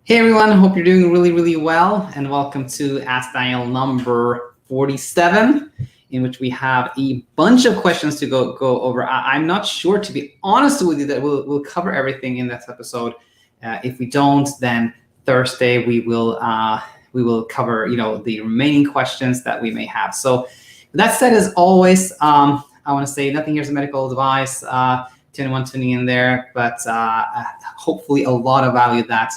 Hey everyone, hope you're doing really, really well, and welcome to Ask Daniel number 47, in which we have a bunch of questions to go over. I'm not sure, to be honest with you, that we'll cover everything in this episode. If we don't, then Thursday we will cover the remaining questions that we may have. So that said, as always, I want to say nothing here is a medical advice to anyone tuning in there, but hopefully a lot of value that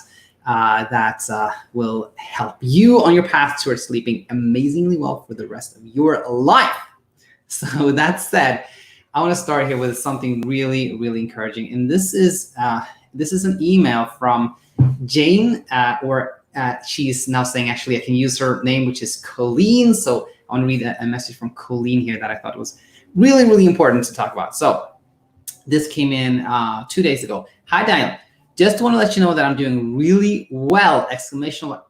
will help you on your path towards sleeping amazingly well for the rest of your life. So that said, I want to start here with something really, really encouraging. And this is an email from Jane, she's now saying, actually, I can use her name, which is Colleen. So I want to read a message from Colleen here that I thought was really, really important to talk about. So this came in 2 days ago. Hi, Daniel. Just want to let you know that I'm doing really well, exclamation mark.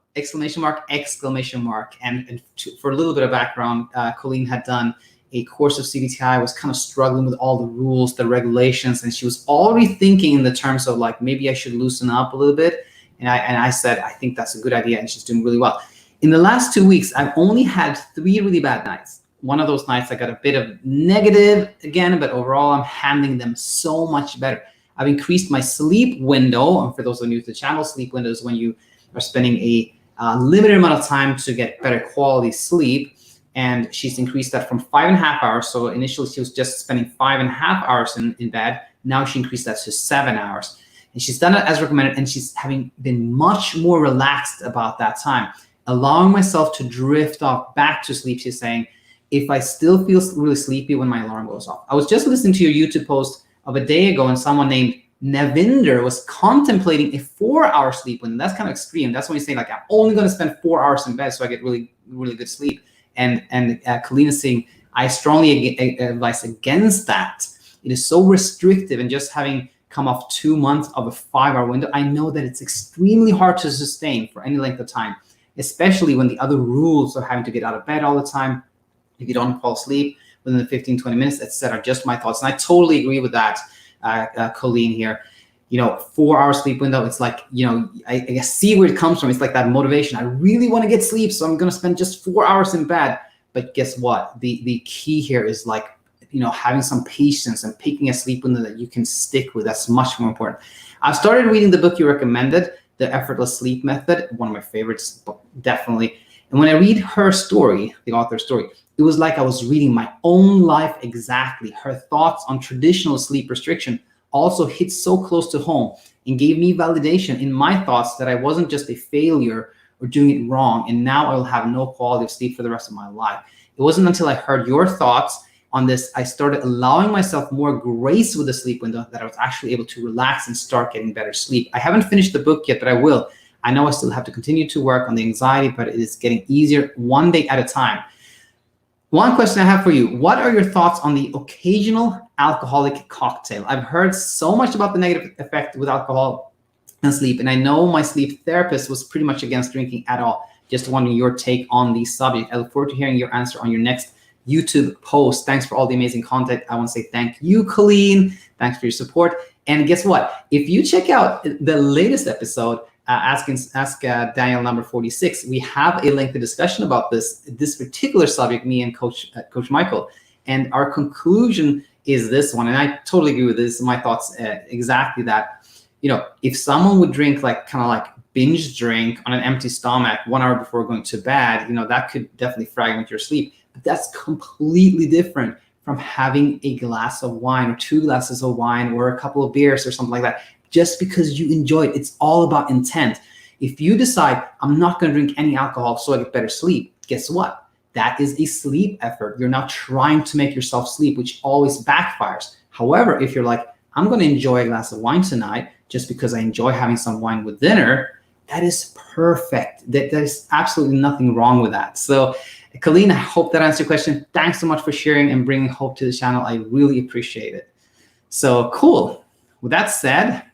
And for a little bit of background, Colleen had done a course of CBTi, was kind of struggling with all the rules, the regulations, and she was already thinking in the terms of like, maybe I should loosen up a little bit. And I said, I think that's a good idea, and she's doing really well. In the last 2 weeks, I've only had 3 really bad nights. One of those nights I got a bit of negative again, but overall I'm handling them so much better. I've increased my sleep window. And for those of you new to the channel, sleep window is when you are spending a limited amount of time to get better quality sleep. And she's increased that from 5.5 hours. So initially she was just spending 5.5 hours in bed. Now she increased that to 7 hours. And she's done it as recommended. And she's having been much more relaxed about that time, allowing myself to drift off back to sleep. She's saying, if I still feel really sleepy when my alarm goes off. I was just listening to your YouTube post of a day ago, and someone named Navinder was contemplating a 4-hour sleep window. That's kind of extreme. That's when you say, like, I'm only going to spend 4 hours in bed so I get really, really good sleep. And Colleen is saying, I strongly advise against that. It is so restrictive, and just having come off 2 months of a 5-hour window, I know that it's extremely hard to sustain for any length of time, especially when the other rules of having to get out of bed all the time, if you don't fall asleep within the 15, 20 minutes, etc. Just my thoughts. And I totally agree with that, Colleen here. 4-hour sleep window, it's like, I see where it comes from. It's like that motivation. I really want to get sleep, so I'm going to spend just 4 hours in bed. But guess what? The key here is like, having some patience and picking a sleep window that you can stick with. That's much more important. I've started reading the book you recommended, The Effortless Sleep Method, one of my favorites, definitely. And when I read her story, the author's story, it was like I was reading my own life exactly. Her thoughts on traditional sleep restriction also hit so close to home and gave me validation in my thoughts that I wasn't just a failure or doing it wrong, and now I will have no quality of sleep for the rest of my life. It wasn't until I heard your thoughts on this, I started allowing myself more grace with the sleep window, that I was actually able to relax and start getting better sleep. I haven't finished the book yet, but I will. I know I still have to continue to work on the anxiety, but it is getting easier one day at a time. One question I have for you: what are your thoughts on the occasional alcoholic cocktail? I've heard so much about the negative effect with alcohol and sleep, and I know my sleep therapist was pretty much against drinking at all. Just wondering your take on the subject. I look forward to hearing your answer on your next YouTube post. Thanks for all the amazing content. I want to say thank you, Colleen. Thanks for your support. And guess what? If you check out the latest episode, Ask Daniel number 46, we have a lengthy discussion about this particular subject, me and Coach Michael. And our conclusion is this one, and I totally agree with this. My thoughts exactly that. If someone would drink kind of binge drink on an empty stomach 1 hour before going to bed, that could definitely fragment your sleep. But that's completely different from having a glass of wine or 2 glasses of wine or a couple of beers or something like that. Just because you enjoy it. It's all about intent. If you decide, I'm not going to drink any alcohol so I get better sleep, guess what? That is a sleep effort. You're not trying to make yourself sleep, which always backfires. However, if you're like, I'm going to enjoy a glass of wine tonight just because I enjoy having some wine with dinner, that is perfect. There's absolutely nothing wrong with that. So, Colleen, I hope that answers your question. Thanks so much for sharing and bringing hope to the channel. I really appreciate it. So cool. With that said,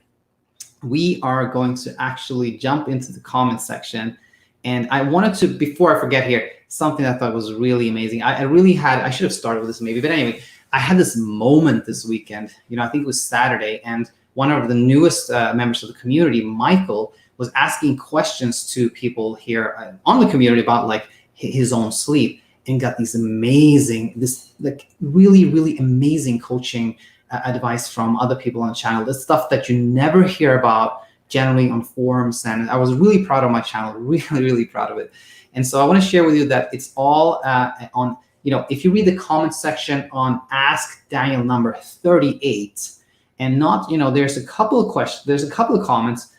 we are going to actually jump into the comment section. And I wanted to, before I forget here, something I thought was really amazing. I should have started with this maybe, but anyway, I had this moment this weekend. I think it was Saturday, and one of the newest members of the community, Michael, was asking questions to people here on the community about like his own sleep, and got these really amazing coaching advice from other people on the channel. This stuff that you never hear about generally on forums, and I was really proud of my channel, really proud of it. And so I want to share with you that it's all on, if you read the comment section on Ask Daniel number 38, and not, there's a couple of questions, there's a couple of comments.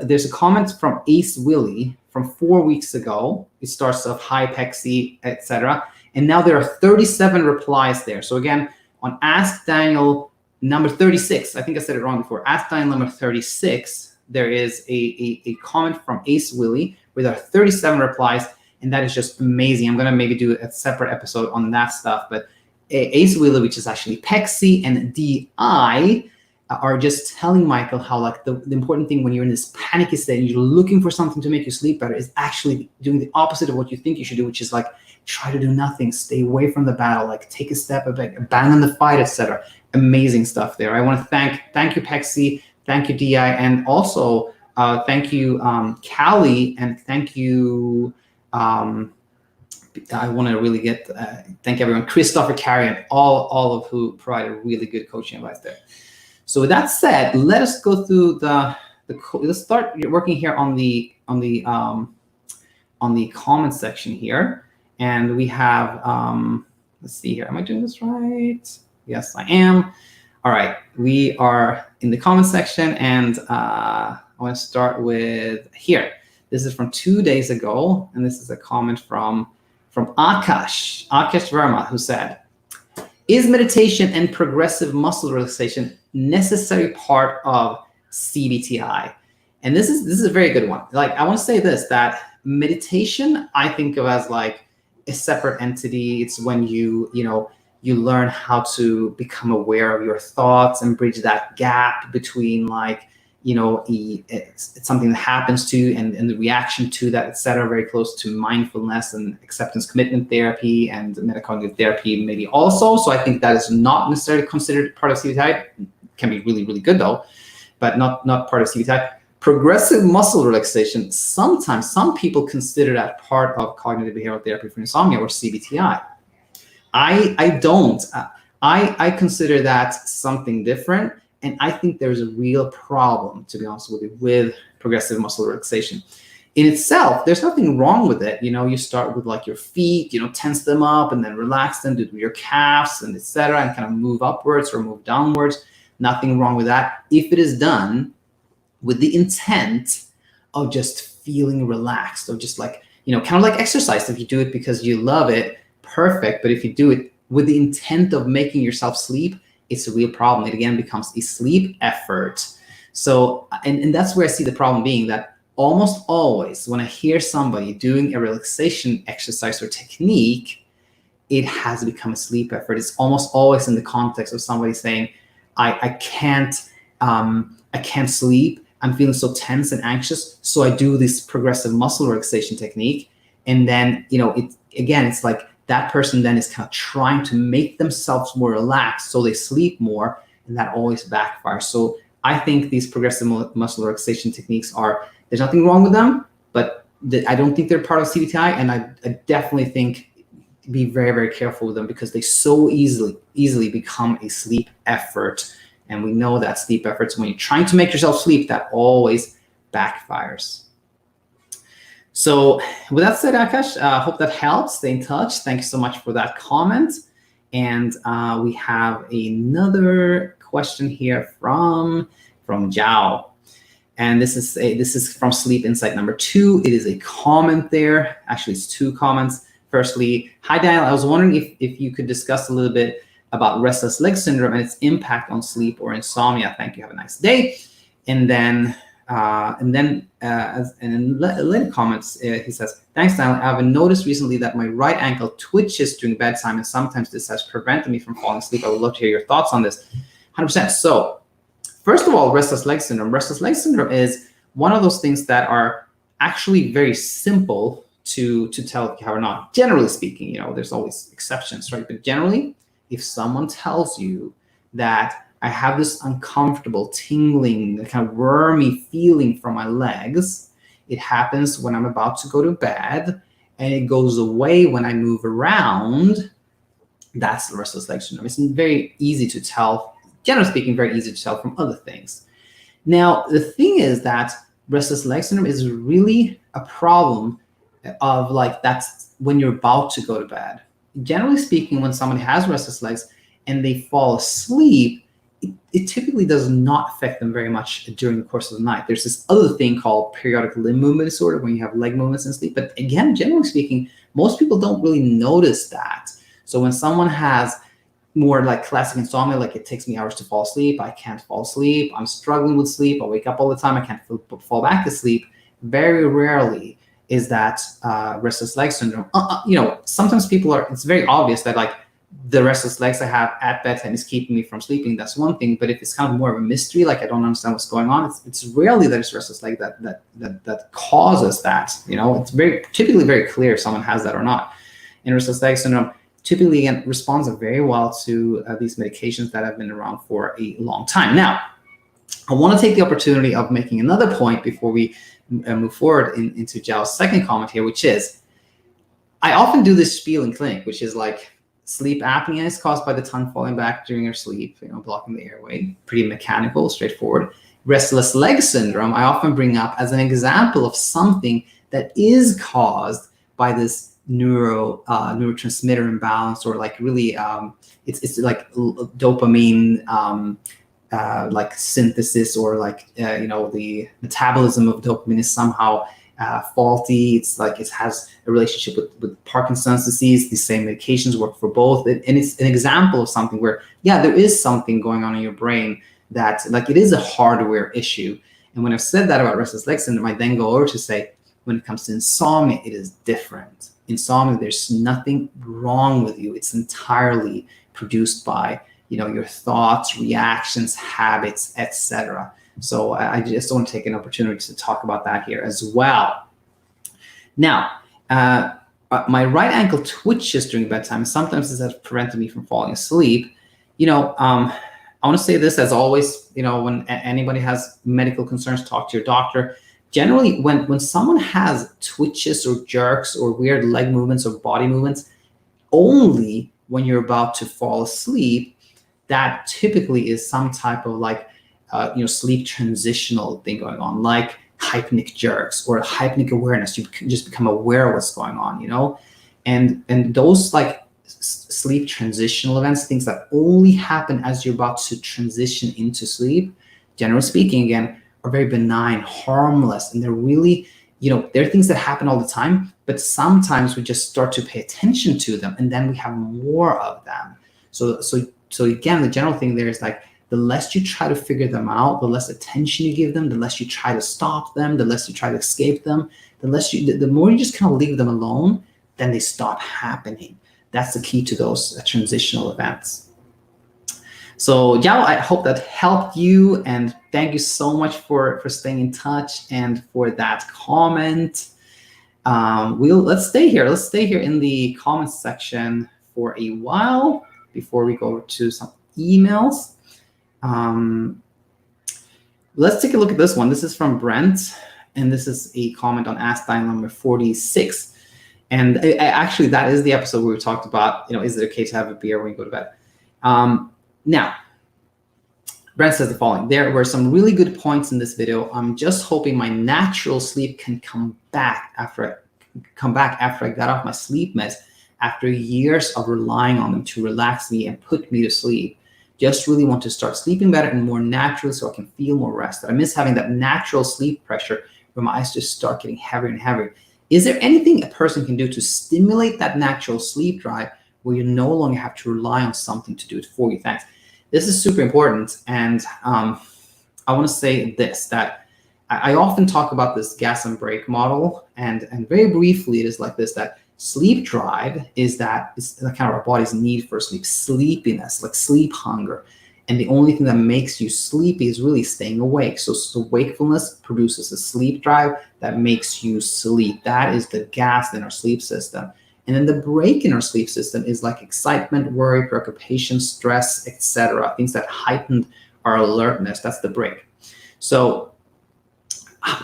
There's a comment from Ace Willie from 4 weeks ago. It starts off, hi Pexi, etc. And now there are 37 replies there. So again, on Ask Daniel number 36, I think I said it wrong before, Ask Daniel number 36, there is a comment from Ace Willie where there are 37 replies, and that is just amazing. I'm gonna maybe do a separate episode on that stuff, but Ace Willie, which is actually Pexi, and DI, are just telling Michael how like the important thing when you're in this panicky state and you're looking for something to make you sleep better is actually doing the opposite of what you think you should do, which is like try to do nothing, stay away from the battle, like take a step back, abandon the fight, etc. Amazing stuff there. I want to thank you Pexi, thank you Di, and also thank you Callie, and thank you I want to really thank everyone, Christopher Carrion, all of who provided really good coaching advice there. So with that said, let us go through let's start working here on the comment section here, and we have let's see here. Am I doing this right? Yes, I am. All right, we are in the comment section, and I want to start with here. This is from 2 days ago, and this is a comment from Akash Verma, who said, "Is meditation and progressive muscle relaxation necessary part of CBTi?" And this is a very good one. Like, I want to say this, that meditation I think of as like a separate entity. It's when you learn how to become aware of your thoughts and bridge that gap between like, it's something that happens to you and the reaction to that, etc. Very close to mindfulness and acceptance commitment therapy and metacognitive therapy maybe also. So I think that is not necessarily considered part of CBTi. Can be really, really good though, but not part of CBTi. Progressive muscle relaxation, sometimes some people consider that part of cognitive behavioral therapy for insomnia or CBTi. I don't. I consider that something different. And I think there's a real problem, to be honest with you, with progressive muscle relaxation. In itself, there's nothing wrong with it. You start with like your feet, tense them up and then relax them, do it with your calves and etc. and kind of move upwards or move downwards. Nothing wrong with that if it is done with the intent of just feeling relaxed, or just like, kind of like exercise. If you do it because you love it, perfect. But if you do it with the intent of making yourself sleep, it's a real problem. It again becomes a sleep effort. So, and that's where I see the problem being, that almost always when I hear somebody doing a relaxation exercise or technique, it has become a sleep effort. It's almost always in the context of somebody saying, I can't sleep. I'm feeling so tense and anxious. So I do this progressive muscle relaxation technique. And then, it's like, that person then is kind of trying to make themselves more relaxed so they sleep more, and that always backfires. So I think these progressive muscle relaxation techniques there's nothing wrong with them, but I don't think they're part of CBTi, and I definitely think be very, very careful with them because they so easily become a sleep effort. And we know that sleep efforts, when you're trying to make yourself sleep, that always backfires. So with that said, Akash, hope that helps. Stay in touch. Thank you so much for that comment. And we have another question here from Zhao. And this is from Sleep Insight number 2. It is a comment there. Actually, it's 2 comments. Firstly, hi Daniel, I was wondering if you could discuss a little bit about restless leg syndrome and its impact on sleep or insomnia. Thank you. Have a nice day. And then in later comments, he says, thanks, Daniel. I've noticed recently that my right ankle twitches during bedtime, and sometimes this has prevented me from falling asleep. I would love to hear your thoughts on this. 100%. So first of all, restless leg syndrome. Restless leg syndrome is one of those things that are actually very simple to tell if you have or not. Generally speaking, there's always exceptions, right? But generally, if someone tells you that I have this uncomfortable, tingling, kind of wormy feeling from my legs. It happens when I'm about to go to bed, and it goes away when I move around. That's the restless leg syndrome. It's very easy to tell, generally speaking, very easy to tell from other things. Now, the thing is that restless leg syndrome is really a problem of like, that's when you're about to go to bed. Generally speaking, when somebody has restless legs and they fall asleep, it typically does not affect them very much during the course of the night. There's this other thing called periodic limb movement disorder when you have leg movements in sleep. But again, generally speaking, most people don't really notice that. So when someone has more like classic insomnia, like it takes me hours to fall asleep, I can't fall asleep, I'm struggling with sleep, I wake up all the time, I can't fall back to sleep, very rarely is that restless leg syndrome. Sometimes people it's very obvious that like the restless legs I have at bedtime is keeping me from sleeping. That's one thing. But if it's kind of more of a mystery, like I don't understand what's going on, it's rarely that it's restless leg that causes that. It's typically very clear if someone has that or not. And restless leg syndrome typically, again, responds very well to these medications that have been around for a long time. Now, I want to take the opportunity of making another point before we move forward into Zhao's second comment here, which is, I often do this spiel in clinic, which is like, sleep apnea is caused by the tongue falling back during your sleep, blocking the airway. Pretty mechanical, straightforward. Restless leg syndrome, I often bring up as an example of something that is caused by this neurotransmitter imbalance, or like really, it's like dopamine like synthesis, or like the metabolism of dopamine is somehow faulty. It's like it has a relationship with Parkinson's disease. These same medications work for both. And it's an example of something where, yeah, there is something going on in your brain that like it is a hardware issue. And when I've said that about restless leg syndrome, I then go over to say, when it comes to insomnia, it is different. Insomnia, there's nothing wrong with you. It's entirely produced by your thoughts, reactions, habits, etc. So I just want to take an opportunity to talk about that here as well. Now, my right ankle twitches during bedtime. Sometimes this has prevented me from falling asleep. I want to say this, as always, when anybody has medical concerns, talk to your doctor. Generally, when someone has twitches or jerks or weird leg movements or body movements, only when you're about to fall asleep, that typically is some type of like, sleep transitional thing going on, like hypnic jerks or hypnic awareness. You can just become aware of what's going on, and those like sleep transitional events, things that only happen as you're about to transition into sleep, generally speaking, again, are very benign, harmless, and they're really, they're things that happen all the time, but sometimes we just start to pay attention to them, and then we have more of them. So again, the general thing there is like, the less you try to figure them out, the less attention you give them, the less you try to stop them, the less you try to escape them, the more you just kind of leave them alone, then they stop happening. That's the key to those transitional events. So Zhao, I hope that helped you, and thank you so much for staying in touch and for that comment. Let's stay here. Let's stay here in the comments section for a while before we go to some emails. Let's take a look at this one. This is from Brent, and this is a comment on Ask Dial number 46. And actually, that is the episode where we talked about, is it okay to have a beer when you go to bed? Now, Brent says the following: there were some really good points in this video. I'm just hoping my natural sleep can come back after I got off my sleep meds after years of relying on them to relax me and put me to sleep. Just really want to start sleeping better and more naturally so I can feel more rested. I miss having that natural sleep pressure where my eyes just start getting heavier and heavier. Is there anything a person can do to stimulate that natural sleep drive where you no longer have to rely on something to do it for you? Thanks. This is super important. And I want to say this, that I often talk about this gas and brake model. And very briefly, it is like this, that sleep drive is kind of our body's need for sleep, sleepiness, like sleep hunger. And the only thing that makes you sleepy is really staying awake. So wakefulness produces a sleep drive that makes you sleep. That is the gas in our sleep system. And then the break in our sleep system is like excitement, worry, preoccupation, stress, etc. Things that heightened our alertness. That's the break. So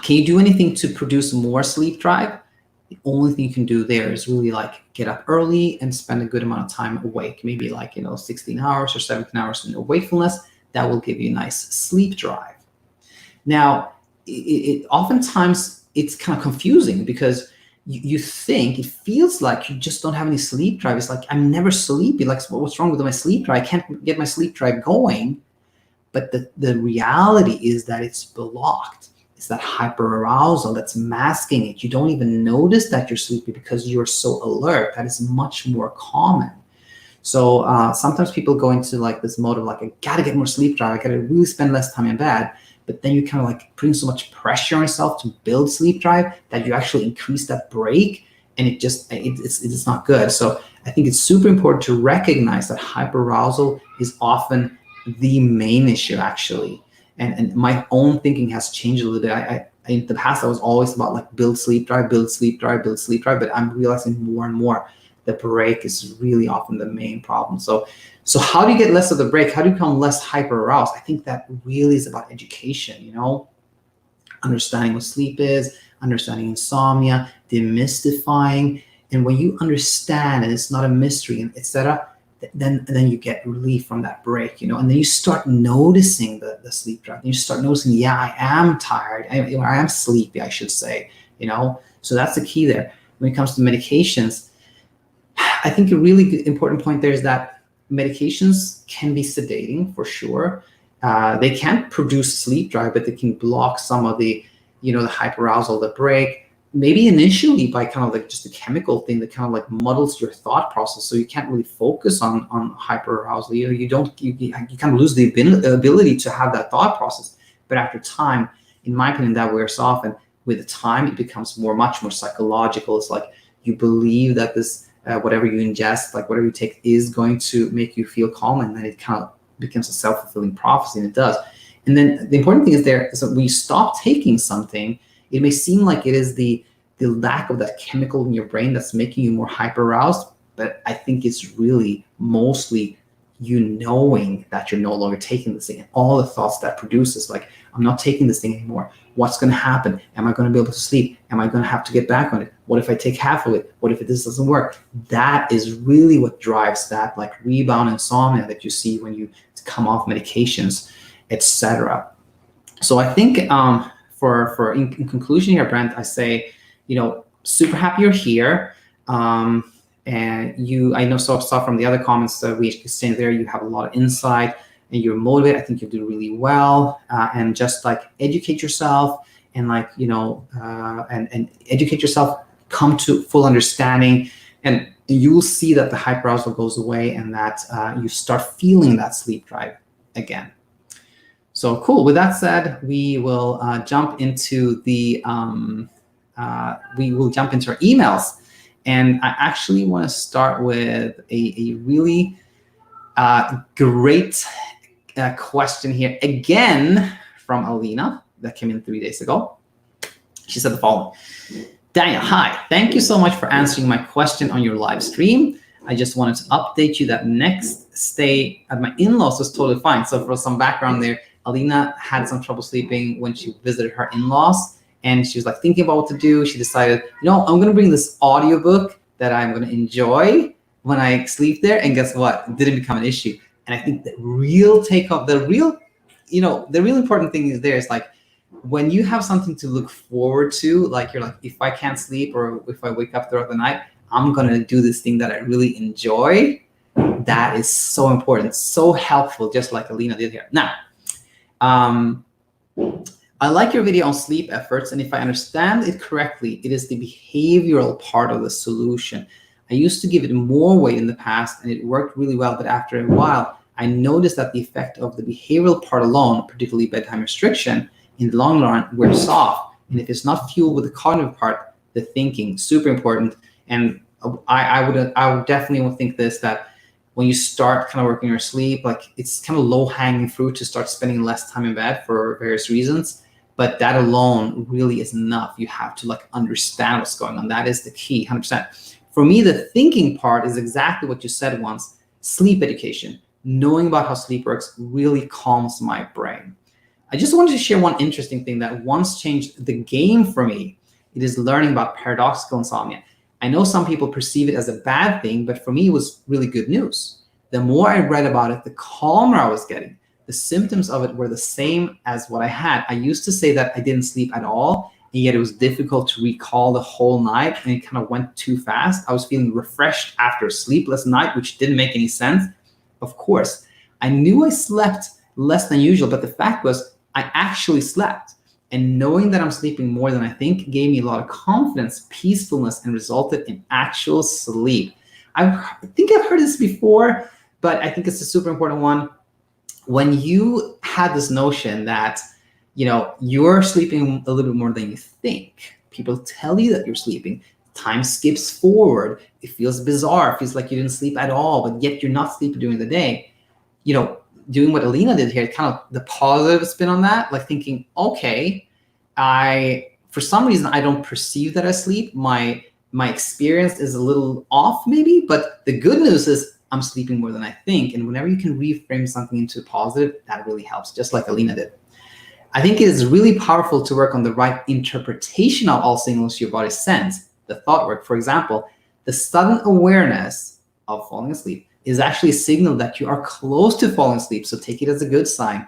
can you do anything to produce more sleep drive? The only thing you can do there is really like get up early and spend a good amount of time awake, maybe like, 16 hours or 17 hours in wakefulness. That will give you a nice sleep drive. Now, oftentimes it's kind of confusing because you think, it feels like you just don't have any sleep drive. It's like, I'm never sleepy. Like, what's wrong with my sleep drive? I can't get my sleep drive going. But the reality is that it's blocked. It's that hyperarousal that's masking it. You don't even notice that you're sleepy because you're so alert. That is much more common. So sometimes people go into like this mode of like, I gotta get more sleep drive. I gotta really spend less time in bed. But then you kind of like putting so much pressure on yourself to build sleep drive that you actually increase that break, and it's not good. So I think it's super important to recognize that hyperarousal is often the main issue actually. And my own thinking has changed a little bit. I in the past I was always about like build sleep drive, build sleep drive, build sleep drive, but I'm realizing more and more the break is really often the main problem. So how do you get less of the break? How do you become less hyper aroused? I think that really is about education, understanding what sleep is, understanding insomnia, demystifying. And when you understand and it's not a mystery, and etc., then you get relief from that break, and then you start noticing the sleep drive. You start noticing, yeah, I am tired. I am sleepy, I should say, So that's the key there. When it comes to medications, I think a really important point there is that medications can be sedating for sure. They can't produce sleep drive, but they can block some of the, the hyperarousal, the break. Maybe initially by kind of like just a chemical thing that kind of like muddles your thought process, so you can't really focus on hyperarousal. You kind of lose the ability to have that thought process. But after time, in my opinion, that wears off, and with time, it becomes much more psychological. It's like you believe that this whatever you ingest, like whatever you take, is going to make you feel calm, and then it kind of becomes a self-fulfilling prophecy, and it does. And then the important thing is that when you stop taking something, it may seem like it is the lack of that chemical in your brain that's making you more hyper-aroused, but I think it's really mostly you knowing that you're no longer taking this thing, and all the thoughts that produces, like, I'm not taking this thing anymore. What's going to happen? Am I going to be able to sleep? Am I going to have to get back on it? What if I take half of it? What if this doesn't work? That is really what drives that like rebound insomnia that you see when you come off medications, etc. So I think for in conclusion here, Brent, I say, super happy you're here. And I know saw from the other comments that we exchanged there, you have a lot of insight and you're motivated. I think you do really well. And just like educate yourself and like, and educate yourself, come to full understanding, and you will see that the hyperarousal goes away and that you start feeling that sleep drive again. So cool. With that said, we will jump into our emails, and I actually want to start with a really great question here again from Alina that came in 3 days ago. She said the following: Daniel, hi. Thank you so much for answering my question on your live stream. I just wanted to update you that next stay at my in-laws was totally fine. So for some background there, Alina had some trouble sleeping when she visited her in-laws, and she was like thinking about what to do. She decided, I'm going to bring this audiobook that I'm going to enjoy when I sleep there. And guess what? It didn't become an issue. And I think the real important thing is there is like, when you have something to look forward to, like you're like, if I can't sleep or if I wake up throughout the night, I'm going to do this thing that I really enjoy. That is so important, so helpful, just like Alina did here. Now, I like your video on sleep efforts, and if I understand it correctly, it is the behavioral part of the solution. I used to give it more weight in the past, and it worked really well, but after a while, I noticed that the effect of the behavioral part alone, particularly bedtime restriction, in the long run, wears off. And if it's not fueled with the cognitive part, the thinking, super important. And I would definitely think this, that when you start kind of working your sleep, like it's kind of low-hanging fruit to start spending less time in bed for various reasons. But that alone really is enough. You have to like understand what's going on. That is the key, 100%. For me, the thinking part is exactly what you said once. Sleep education, knowing about how sleep works really calms my brain. I just wanted to share one interesting thing that once changed the game for me. It is learning about paradoxical insomnia. I know some people perceive it as a bad thing, but for me, it was really good news. The more I read about it, the calmer I was getting. The symptoms of it were the same as what I had. I used to say that I didn't sleep at all, and yet it was difficult to recall the whole night, and it kind of went too fast. I was feeling refreshed after a sleepless night, which didn't make any sense. Of course, I knew I slept less than usual, but the fact was I actually slept. And knowing that I'm sleeping more than I think gave me a lot of confidence, peacefulness, and resulted in actual sleep. I think I've heard this before, but I think it's a super important one. When you had this notion that, you're sleeping a little bit more than you think, people tell you that you're sleeping, time skips forward, it feels bizarre, it feels like you didn't sleep at all, but yet you're not sleeping during the day, doing what Alina did here, kind of the positive spin on that, like thinking, okay, for some reason, I don't perceive that I sleep. My experience is a little off maybe, but the good news is I'm sleeping more than I think. And whenever you can reframe something into positive, that really helps, just like Alina did. I think it is really powerful to work on the right interpretation of all signals your body sends, the thought work. For example, the sudden awareness of falling asleep is actually a signal that you are close to falling asleep. So take it as a good sign.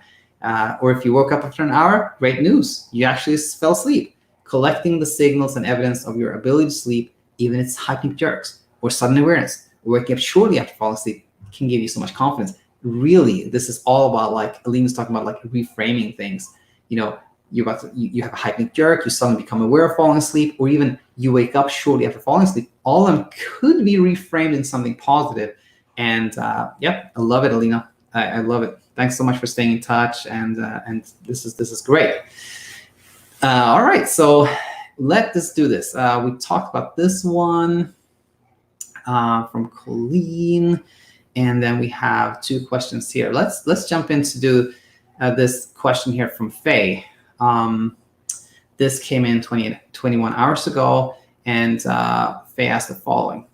Or if you woke up after an hour, great news. You actually fell asleep. Collecting the signals and evidence of your ability to sleep, even its hypnic jerks or sudden awareness, or waking up shortly after falling asleep, can give you so much confidence. Really, this is all about, like Alina's talking about, like reframing things. You have a hypnic jerk, you suddenly become aware of falling asleep, or even you wake up shortly after falling asleep. All of them could be reframed in something positive. And I love it, Alina. I love it. Thanks so much for staying in touch, and this is great. All right, so let's do this. We talked about this one from Colleen, and then we have 2 questions here. Let's jump in to do this question here from Faye. This came in 21 hours ago, and Faye asked the following.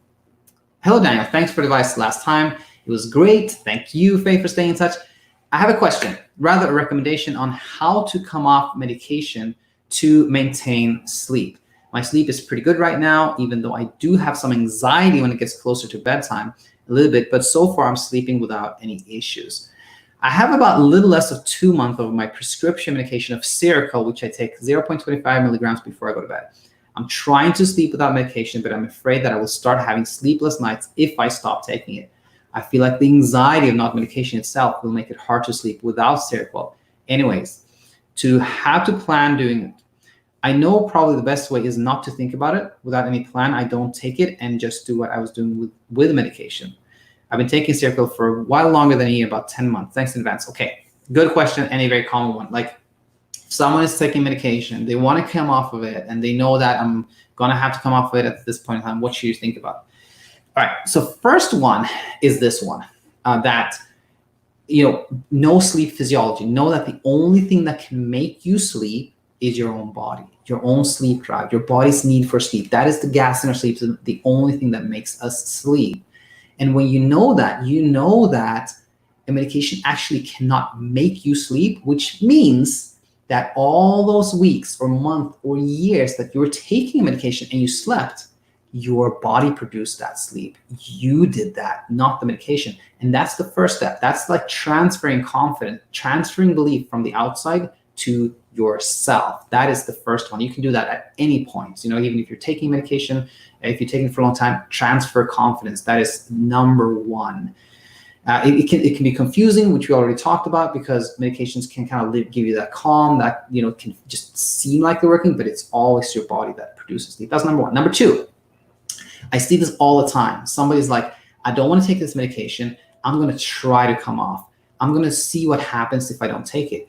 Hello, Daniel. Thanks for the advice last time. It was great. Thank you, Faye, for staying in touch. I have a question, rather a recommendation on how to come off medication to maintain sleep. My sleep is pretty good right now, even though I do have some anxiety when it gets closer to bedtime, a little bit, but so far I'm sleeping without any issues. I have about a little less of 2 months of my prescription medication of Seroquel, which I take 0.25 milligrams before I go to bed. I'm trying to sleep without medication, but I'm afraid that I will start having sleepless nights if I stop taking it. I feel like the anxiety of not medication itself will make it hard to sleep without Seroquel. Anyways, to have to plan doing it. I know probably the best way is not to think about it. Without any plan, I don't take it and just do what I was doing with medication. I've been taking Seroquel for a while longer than a year, about 10 months. Thanks in advance. Okay, good question and a very common one. Like, if someone is taking medication, they want to come off of it, and they know that I'm going to have to come off of it at this point in time. What should you think about? All right, so first one is this one, that, know sleep physiology. Know that the only thing that can make you sleep is your own body, your own sleep drive, your body's need for sleep. That is the gas in our sleep, so the only thing that makes us sleep. And when you know that a medication actually cannot make you sleep, which means that all those weeks or months or years that you were taking a medication and you slept, your body produced that sleep. You did that, not the medication. And that's the first step. That's like transferring confidence, transferring belief from the outside to yourself. That is the first one. You can do that at any point. Even if you're taking medication, if you're taking it for a long time, transfer confidence. That is number one. It can be confusing, which we already talked about, because medications can kind of give you that calm that can just seem like they're working, but it's always your body that produces sleep. That's number one. Number two, I see this all the time. Somebody's like, I don't want to take this medication. I'm going to try to come off. I'm going to see what happens if I don't take it.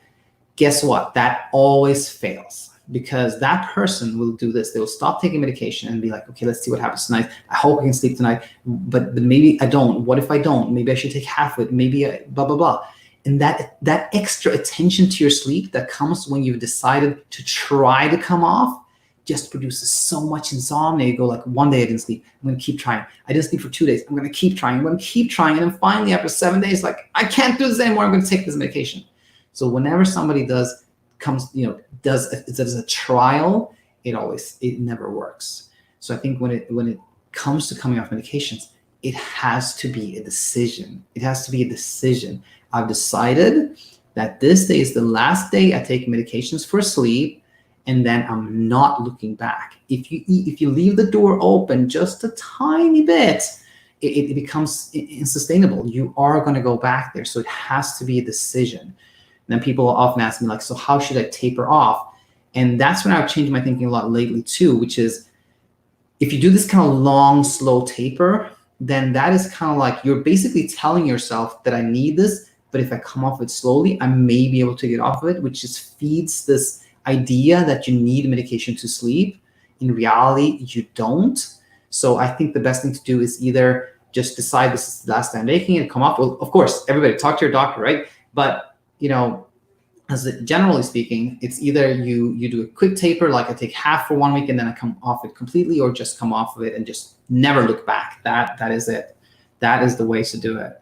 Guess what? That always fails, because that person will do this. They will stop taking medication and be like, okay, let's see what happens tonight. I hope I can sleep tonight, but maybe I don't. What if I don't? Maybe I should take half of it. Maybe blah, blah, blah. And that extra attention to your sleep that comes when you've decided to try to come off just produces so much insomnia. You go like, one day I didn't sleep, I'm going to keep trying. I didn't sleep for 2 days, I'm going to keep trying. I'm going to keep trying. And then finally, after 7 days, like, I can't do this anymore. I'm going to take this medication. So whenever somebody does a trial, it never works. So I think when it comes to coming off medications, it has to be a decision. It has to be a decision. I've decided that this day is the last day I take medications for sleep, and then I'm not looking back. If you leave the door open just a tiny bit, it becomes unsustainable. You are going to go back there. So it has to be a decision. And then people often ask me, like, so how should I taper off? And that's when I've changed my thinking a lot lately too, which is, if you do this kind of long, slow taper, then that is kind of like you're basically telling yourself that I need this, but if I come off it slowly, I may be able to get off of it, which just feeds this idea that you need medication to sleep. In reality, you don't. So I think the best thing to do is either just decide this is the last time taking it, come off. Well, of course, everybody talk to your doctor, right? But generally speaking, it's either you do a quick taper, like I take half for 1 week and then I come off it completely, or just come off of it and just never look back. That is it. That is the way to do it.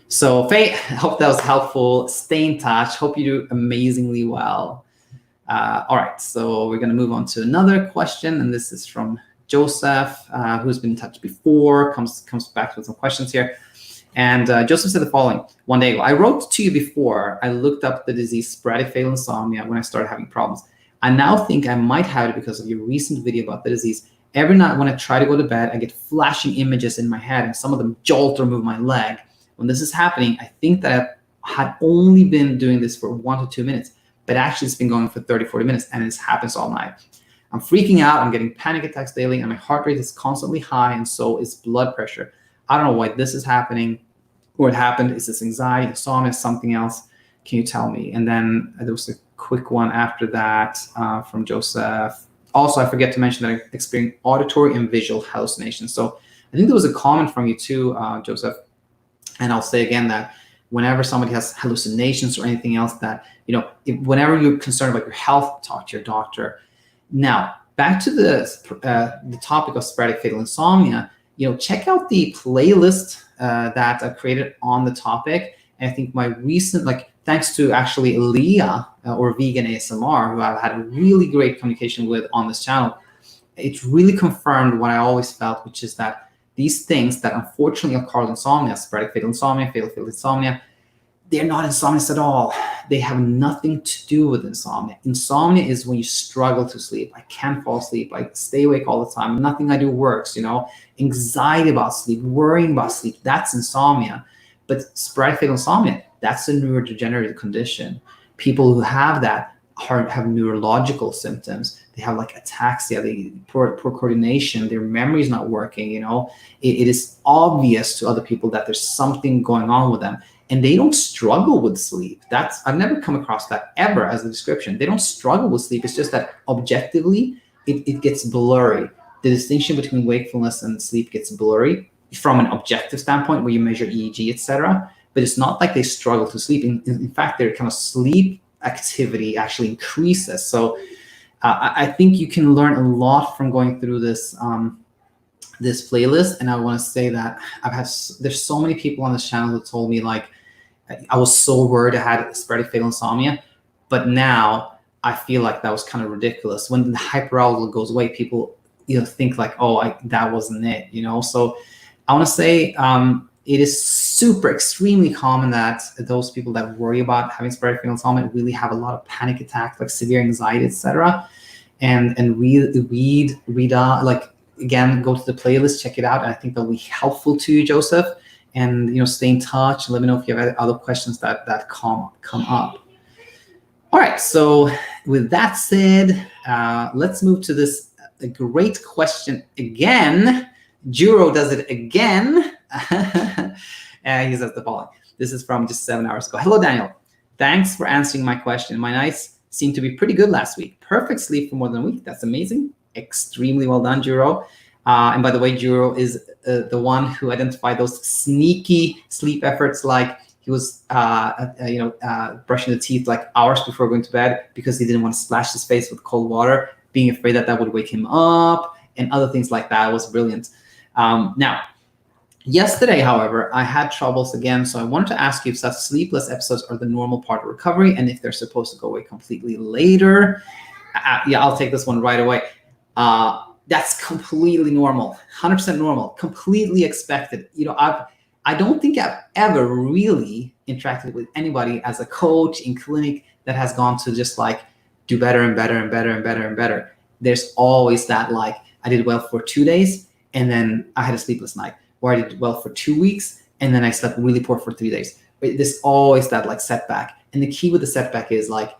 So Faye, I hope that was helpful. Stay in touch. Hope you do amazingly well. All right, so we're going to move on to another question, and this is from Joseph, who's been in touch before, comes back with some questions here. And Joseph said the following: one day ago, I wrote to you before I looked up the disease sporadic fatal insomnia when I started having problems. I now think I might have it because of your recent video about the disease. Every night when I try to go to bed, I get flashing images in my head, and some of them jolt or move my leg. When this is happening, I think that I had only been doing this for 1 to 2 minutes, but actually it's been going for 30, 40 minutes, and it happens all night. I'm freaking out. I'm getting panic attacks daily, and my heart rate is constantly high, and so is blood pressure. I don't know why this is happening. What happened? Is this anxiety, insomnia, something else? Can you tell me? And then there was a quick one after that from Joseph. Also, I forget to mention that I experienced auditory and visual hallucinations. So I think there was a comment from you too, Joseph. And I'll say again that whenever somebody has hallucinations or anything else, that, whenever you're concerned about your health, talk to your doctor. Now, back to the topic of sporadic fatal insomnia, check out the playlist that I created on the topic. And I think my recent, thanks to actually Leah or Vegan ASMR, who I've had a really great communication with on this channel, it's really confirmed what I always felt, which is that these things that unfortunately are called insomnia, sporadic fatal insomnia, fatal insomnia, they're not insomnias at all. They have nothing to do with insomnia. Insomnia is when you struggle to sleep. I can't fall asleep. I stay awake all the time. Nothing I do works, Anxiety about sleep, worrying about sleep, that's insomnia. But sporadic fatal insomnia, that's a neurodegenerative condition. People who have that have neurological symptoms. They have ataxia, poor coordination, their memory is not working, It is obvious to other people that there's something going on with them. And they don't struggle with sleep. I've never come across that ever as a description. They don't struggle with sleep. It's just that objectively, it gets blurry. The distinction between wakefulness and sleep gets blurry from an objective standpoint where you measure EEG, etc. But it's not like they struggle to sleep. In fact, their kind of sleep activity actually increases. So I think you can learn a lot from going through this this playlist. And I want to say that there's so many people on this channel who told me I was so worried I had sporadic fatal insomnia, but now I feel like that was kind of ridiculous. When the hyperarousal goes away, people think that wasn't it, So I want to say it is extremely common that those people that worry about having sporadic fatal insomnia really have a lot of panic attacks, severe anxiety, etc. And again, go to the playlist, check it out, and I think that'll be helpful to you, Joseph. And stay in touch. Let me know if you have other questions that come up. All right. So with that said, let's move to this great question again. Juro does it again. He says the following. This is from just 7 hours ago. Hello, Daniel. Thanks for answering my question. My nights seemed to be pretty good last week. Perfect sleep for more than a week. That's amazing. Extremely well done, Juro. And by the way, Juro is the one who identified those sneaky sleep efforts, like he was, brushing the teeth hours before going to bed because he didn't want to splash his face with cold water. being afraid that that would wake him up and other things like that. It was brilliant. Now, yesterday, however, I had troubles again, so I wanted to ask you if such sleepless episodes are the normal part of recovery and if they're supposed to go away completely later. Yeah, I'll take this one right away. That's completely normal, 100% normal, completely expected. You know, I don't think I've ever really interacted with anybody as a coach in clinic that has gone to just like do better and better and better and better and better. There's always that, like, I did well for 2 days and then I had a sleepless night, or I did well for 2 weeks and then I slept really poor for 3 days. There's always that like setback. And the key with the setback is like,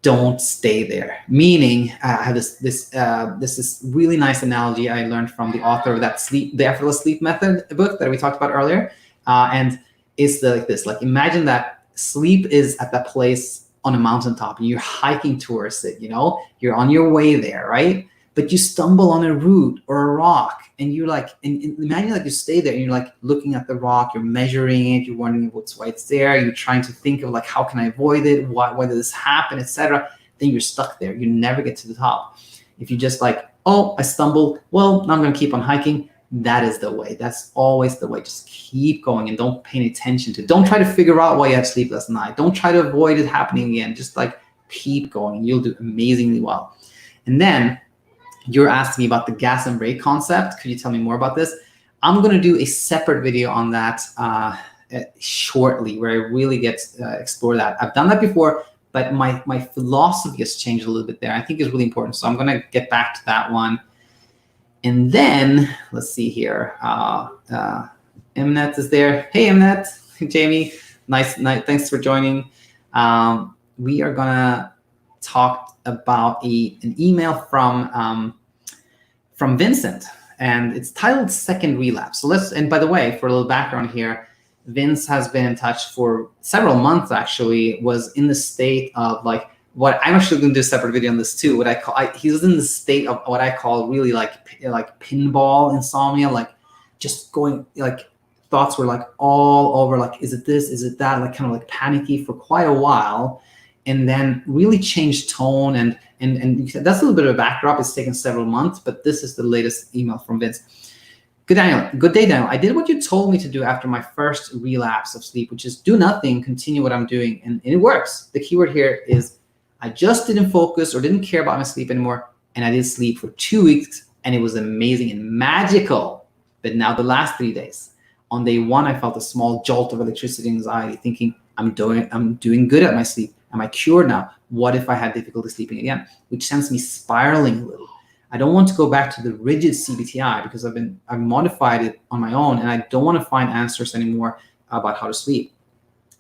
don't stay there. Meaning, I have this really nice analogy I learned from the author of that the Effortless Sleep Method book that we talked about earlier. And it's like this, like imagine that sleep is at that place on a mountaintop and you're hiking towards it, you know, you're on your way there, right? But you stumble on a root or a rock and you're like, and imagine like you stay there and you're like looking at the rock, you're measuring it, you're wondering why it's there, you're trying to think of like, how can I avoid it? Why did this happen, etc. Then you're stuck there. You never get to the top. If you just like, oh, I stumbled, well, now I'm gonna keep on hiking. That is the way. That's always the way. Just keep going and don't pay any attention to it. Don't try to figure out why you had sleepless night. Don't try to avoid it happening again. Just like keep going. You'll do amazingly well. And then you're asking me about the gas and brake concept. Could you tell me more about this? I'm going to do a separate video on that shortly, where I really get explore that. I've done that before, but my philosophy has changed a little bit there. I think it's really important. So I'm going to get back to that one. And then let's see here. Mnet is there. Hey, Mnet. Jamie. Nice. Thanks for joining. We are going to talk about an email from Vincent, and it's titled Second Relapse. So and by the way, for a little background here, Vince has been in touch for several months, actually, was in the state of like, what I'm actually going to do a separate video on this too. What he was in the state of what I call really like pinball insomnia, like just going, like thoughts were like all over, like, is it this, is it that, like kind of like panicky for quite a while. And then really changed tone, and that's a little bit of a backdrop. It's taken several months, but this is the latest email from Vince. Good day, Daniel. I did what you told me to do after my first relapse of sleep, which is do nothing, continue what I'm doing, and it works. The keyword here is I just didn't focus or didn't care about my sleep anymore, and I did sleep for 2 weeks, and it was amazing and magical. But now the last 3 days, on day one, I felt a small jolt of electricity and anxiety, thinking I'm doing good at my sleep. Am I cured now? What if I had difficulty sleeping again? Which sends me spiraling a little. I don't want to go back to the rigid CBTi because I've modified it on my own, and I don't want to find answers anymore about how to sleep.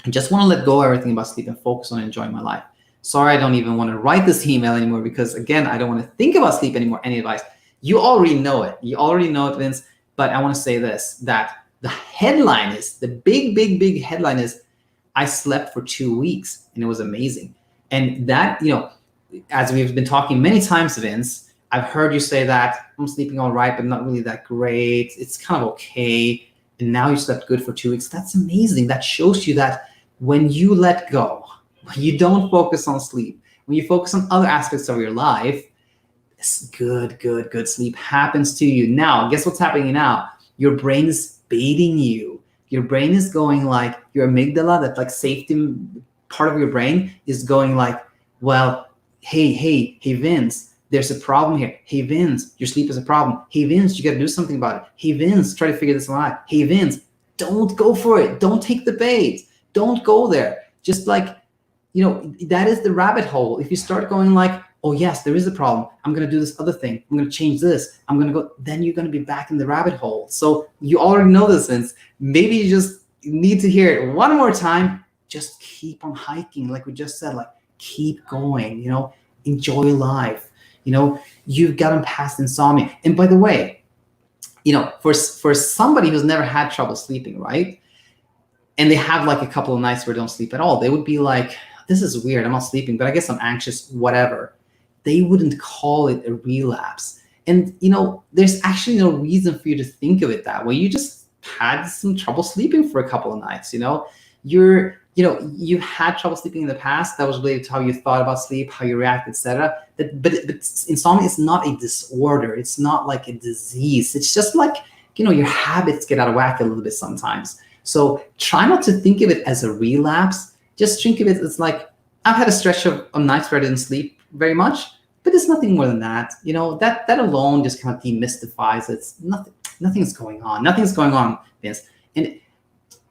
I just want to let go of everything about sleep and focus on enjoying my life. Sorry, I don't even want to write this email anymore because, again, I don't want to think about sleep anymore. Any advice? You already know it. You already know it, Vince. But I want to say this, that the headline is, the big headline is, I slept for 2 weeks and it was amazing. And that, you know, as we've been talking many times, Vince, I've heard you say that I'm sleeping all right, but not really that great. It's kind of okay. And now you slept good for 2 weeks. That's amazing. That shows you that when you let go, when you don't focus on sleep, when you focus on other aspects of your life, this good sleep happens to you. Now, guess what's happening now? Your brain is baiting you. Your brain is going like, your amygdala, that like safety part of your brain is going like, well, hey, Vince, there's a problem here. Hey, Vince, your sleep is a problem. Hey, Vince, you got to do something about it. Hey, Vince, try to figure this one out. Hey, Vince, don't go for it. Don't take the bait. Don't go there. Just like, you know, that is the rabbit hole. If you start going like, oh yes, there is a problem, I'm going to do this other thing, I'm going to change this, I'm going to go, then you're going to be back in the rabbit hole. So you already know this, Vince. Maybe you just need to hear it one more time. Just keep on hiking, like we just said, like keep going, you know, enjoy life. You know, you've gotten past insomnia. And by the way, you know, for somebody who's never had trouble sleeping, right? And they have like a couple of nights where they don't sleep at all, they would be like, this is weird, I'm not sleeping, but I guess I'm anxious, whatever. They wouldn't call it a relapse. And, you know, there's actually no reason for you to think of it that way. You just had some trouble sleeping for a couple of nights, you know? You're you had trouble sleeping in the past. That was related to how you thought about sleep, how you react, etc. But insomnia is not a disorder. It's not like a disease. It's just like, your habits get out of whack a little bit sometimes. So try not to think of it as a relapse. Just think of it as like, I've had a stretch of nights where I didn't sleep very much, but it's nothing more than that. That alone just kind of demystifies it. It's nothing's going on. Nothing's going on, Vince. And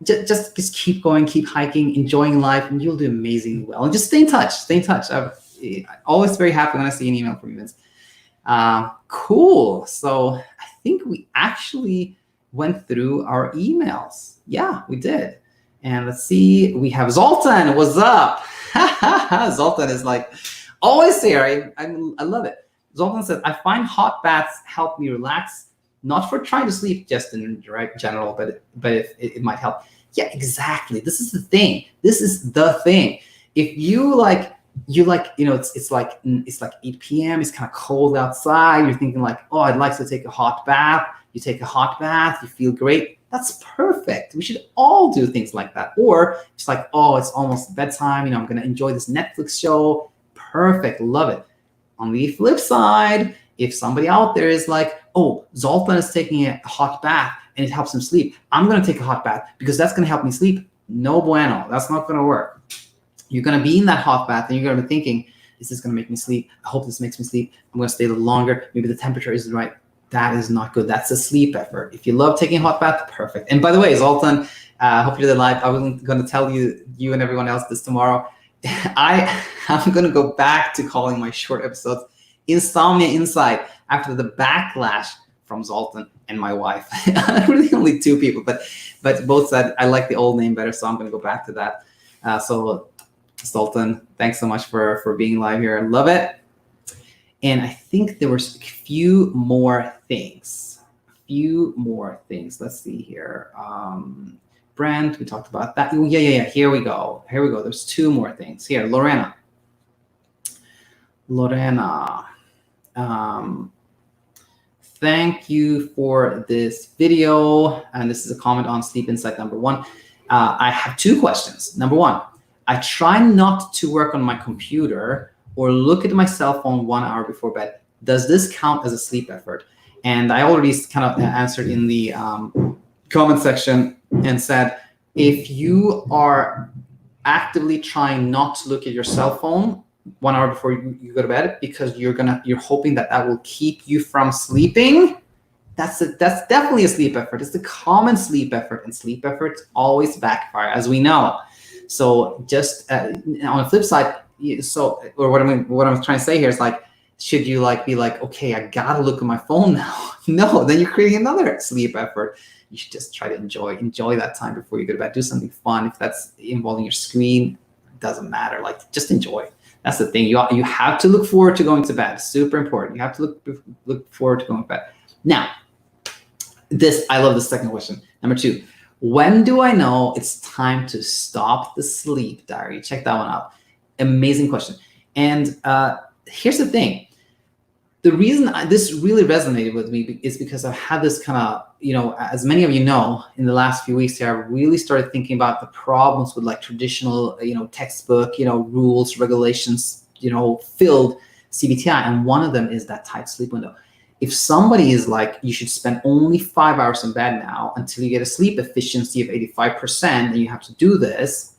just keep going, keep hiking, enjoying life, and you'll do amazingly well. And just stay in touch. I'm always very happy when I see an email from you, Vince. Cool. So I think we actually went through our emails. Yeah, we did. And let's see. We have Zoltan. What's up? Zoltan is like always there. I love it. Zoltan said, I find hot baths help me relax, not for trying to sleep, just in general, but it might help. Yeah, exactly. This is the thing. If you like, it's like 8 p.m. It's kind of cold outside. You're thinking like, oh, I'd like to take a hot bath. You take a hot bath. You feel great. That's perfect. We should all do things like that. Or it's like, oh, it's almost bedtime. I'm going to enjoy this Netflix show. Perfect. Love it. On the flip side, if somebody out there is like, oh, Zoltan is taking a hot bath and it helps him sleep, I'm going to take a hot bath because that's going to help me sleep. No bueno. That's not going to work. You're going to be in that hot bath and you're going to be thinking, is this going to make me sleep? I hope this makes me sleep. I'm going to stay a little longer. Maybe the temperature isn't right. That is not good. That's a sleep effort. If you love taking a hot bath, perfect. And by the way, Zoltan, I hope you did it live. I wasn't going to tell you and everyone else this tomorrow. I'm going to go back to calling my short episodes Insomnia Inside after the backlash from Zoltan and my wife. Really only two people, but both said I like the old name better, so I'm going to go back to that. So Zoltan, thanks so much for being live here. I love it. And I think there were a few more things. Let's see here. Brent, we talked about that. Oh, yeah. Here we go. There's two more things. Here, Lorena. Thank you for this video. And this is a comment on Sleep Insight number 1. I have two questions. Number 1, I try not to work on my computer or look at my cell phone 1 hour before bed. Does this count as a sleep effort? And I already kind of answered in the comment section and said, if you are actively trying not to look at your cell phone 1 hour before you go to bed because you're hoping that will keep you from sleeping, that's definitely a sleep effort. It's the common sleep effort, and sleep efforts always backfire, as we know. So just on the flip side, or what I'm trying to say here is like, should you be like, okay, I gotta look at my phone now? No, then you're creating another sleep effort. You should just try to enjoy that time before you go to bed. Do something fun. If that's involving your screen, it doesn't matter. Just enjoy. That's the thing. You have to look forward to going to bed. Super important. You have to look forward to going to bed. Now, I love the second question. Number 2, when do I know it's time to stop the sleep diary? Check that one out. Amazing question. And here's the thing. The reason this really resonated with me is because I've had this kind of, as many of you know, in the last few weeks here, I've really started thinking about the problems with traditional, textbook, rules, regulations, filled CBTi. And one of them is that tight sleep window. If somebody is like, you should spend only 5 hours in bed now until you get a sleep efficiency of 85%, and you have to do this,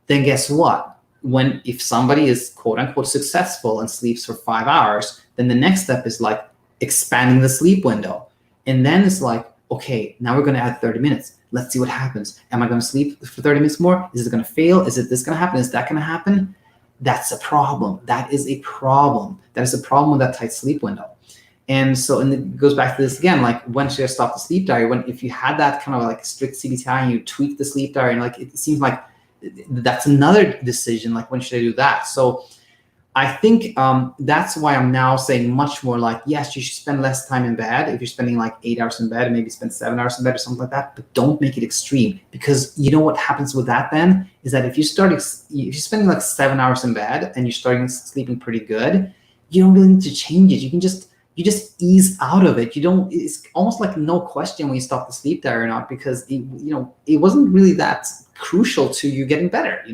then guess what? If somebody is quote unquote successful and sleeps for 5 hours, then the next step is expanding the sleep window. And then it's like, okay, now we're going to add 30 minutes. Let's see what happens. Am I going to sleep for 30 minutes more? Is it going to fail? Is this going to happen? Is that going to happen? That's a problem. That is a problem. That is a problem with that tight sleep window. And it goes back to this again, when should I stop the sleep diary? If you had that kind of strict CBTi and you tweak the sleep diary, and it seems like that's another decision, when should I do that? So I think that's why I'm now saying much more yes, you should spend less time in bed. If you're spending 8 hours in bed, maybe spend 7 hours in bed or something like that, but don't make it extreme, because you know what happens with that then is that if you're spending 7 hours in bed and you're starting sleeping pretty good, you don't really need to change it. You can just you just ease out of it. You don't, it's almost like no question when you stop the sleep diary or not, because it wasn't really that crucial to you getting better,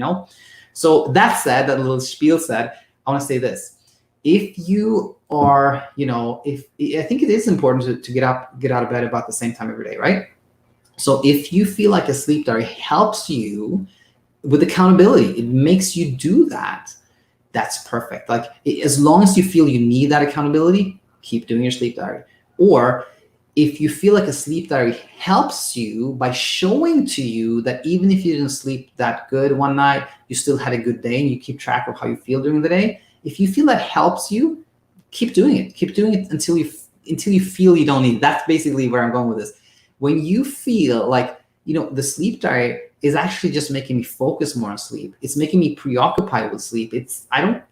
So that said, that little spiel said, I want to say this. If you are, if I think it is important to get out of bed about the same time every day, right? So if you feel like a sleep diary helps you with accountability, it makes you do that, that's perfect. Like, as long as you feel you need that accountability, keep doing your sleep diary. Or if you feel like a sleep diary helps you by showing to you that even if you didn't sleep that good one night, you still had a good day, and you keep track of how you feel during the day. If you feel that helps you, keep doing it. Keep doing it until you feel you don't need it. That's basically where I'm going with this. When you feel like, the sleep diary is actually just making me focus more on sleep. It's making me preoccupied with sleep. I don't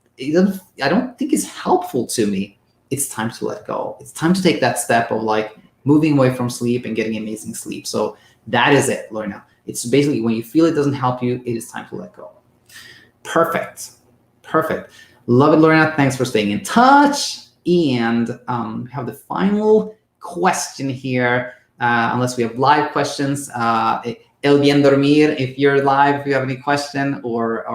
think it's helpful to me. It's time to let go. It's time to take that step of like moving away from sleep and getting amazing sleep. So that is it, Lorena. It's basically when you feel it doesn't help you, it is time to let go. Perfect. Love it, Lorena. Thanks for staying in touch. And have the final question here, unless we have live questions. El Bien Dormir, if you're live, if you have any question, or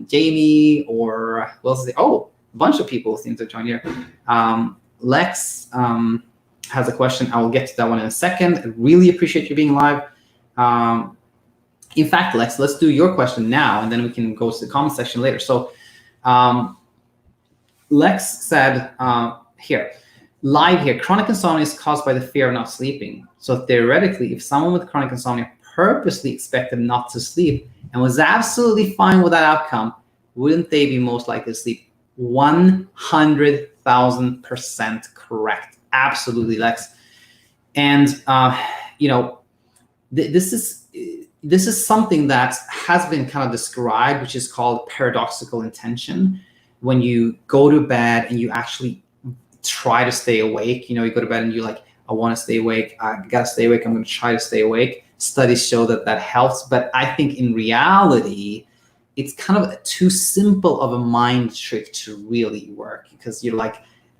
Jamie, or who else is there? Oh, a bunch of people seem to join here. Lex has a question. I will get to that one in a second. I really appreciate you being live. In fact, Lex, let's do your question now, and then we can go to the comment section later. So Lex said live here, chronic insomnia is caused by the fear of not sleeping. So theoretically, if someone with chronic insomnia purposely expected not to sleep and was absolutely fine with that outcome, wouldn't they be most likely to sleep? 100,000% correct. Absolutely, Lex. And this is something that has been kind of described, which is called paradoxical intention. When you go to bed and you actually try to stay awake, you go to bed and you're like, I want to stay awake. I got to stay awake. I'm going to try to stay awake. Studies show that helps. But I think in reality, it's kind of too simple of a mind trick to really work, because you're like,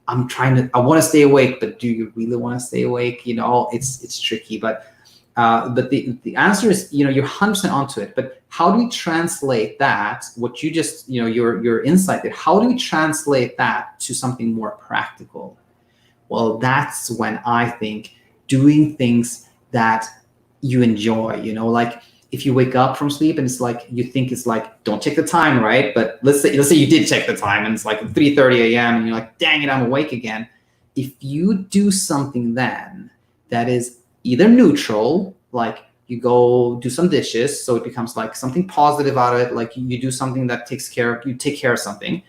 I want to stay awake, but do you really want to stay awake? It's tricky. But the answer is, you're 100% onto it. But how do we translate that? What you just, your insight there, how do we translate that to something more practical? Well, that's when I think doing things that you enjoy, like if you wake up from sleep and it's like, you think it's like, don't check the time, right? But let's say you did check the time and it's like 3:30 a.m. and you're like, dang it, I'm awake again. If you do something then that is either neutral, like you go do some dishes, so it becomes like something positive out of it, like you do something that you take care of something,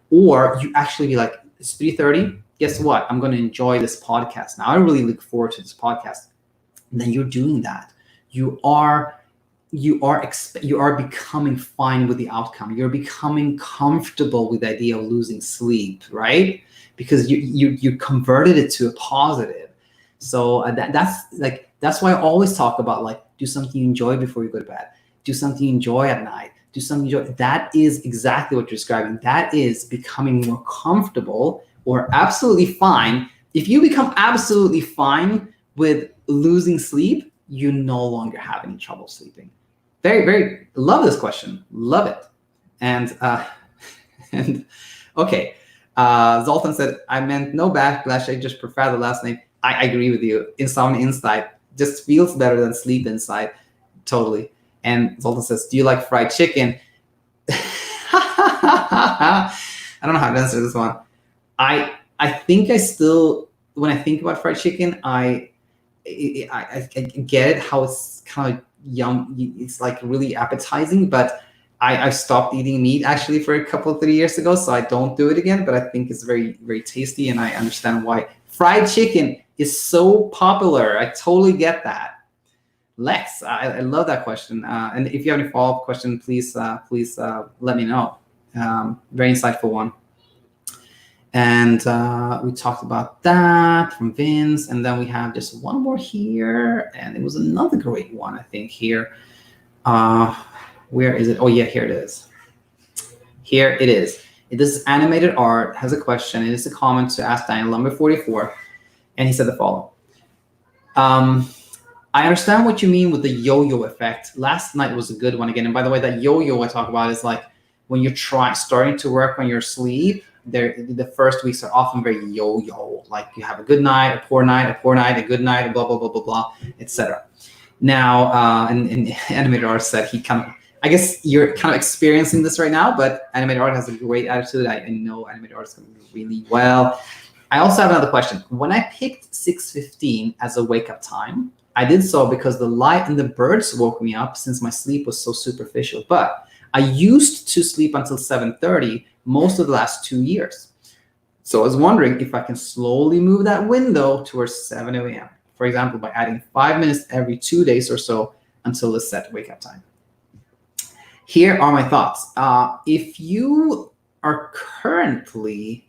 or you actually be like, it's 3:30, guess what? I'm going to enjoy this podcast now. I really look forward to this podcast. And then you're doing that. You are becoming fine with the outcome. You're becoming comfortable with the idea of losing sleep, right? Because you converted it to a positive. So that's why I always talk about, like, do something you enjoy before you go to bed. Do something you enjoy at night. Do something you enjoy. That is exactly what you're describing. That is becoming more comfortable or absolutely fine. If you become absolutely fine with losing sleep, you no longer have any trouble sleeping. Very, very love this question. Love it. And okay. Zoltan said, I meant no backlash. I just prefer the last name. I agree with you. Insomnia inside just feels better than sleep inside. Totally. And Zoltan says, do you like fried chicken? I don't know how to answer this one. I think I still, when I think about fried chicken, I get it, how it's kind of yum. It's like really appetizing, but I stopped eating meat actually for a couple of 3 years ago, so I don't do it again, but I think it's very, very tasty, and I understand why fried chicken is so popular. I totally get that. Lex, I love that question. And if you have any follow-up question, please let me know. Very insightful one. And we talked about that from Vince. And then we have just one more here. And it was another great one, I think, here. Where is it? Oh, yeah, here it is. Here it is. This is animated art, has a question. It is a comment to Ask Daniel, number 44. And he said the following. I understand what you mean with the yo-yo effect. Last night was a good one again. And by the way, that yo-yo I talk about is like when you're starting to work on your sleep, the first weeks are often very yo-yo. Like you have a good night, a poor night, a good night, blah, blah, blah, blah, blah, etc. Now, and animated art said he kind of, I guess you're kind of experiencing this right now, but animated art has a great attitude. I know animated art is going to do really well. I also have another question. When I picked 6:15 as a wake-up time, I did so because the light and the birds woke me up since my sleep was so superficial. But I used to sleep until 7:30 most of the last 2 years. So I was wondering if I can slowly move that window towards 7 a.m. For example, by adding 5 minutes every 2 days or so until the set wake-up time. Here are my thoughts. If you are currently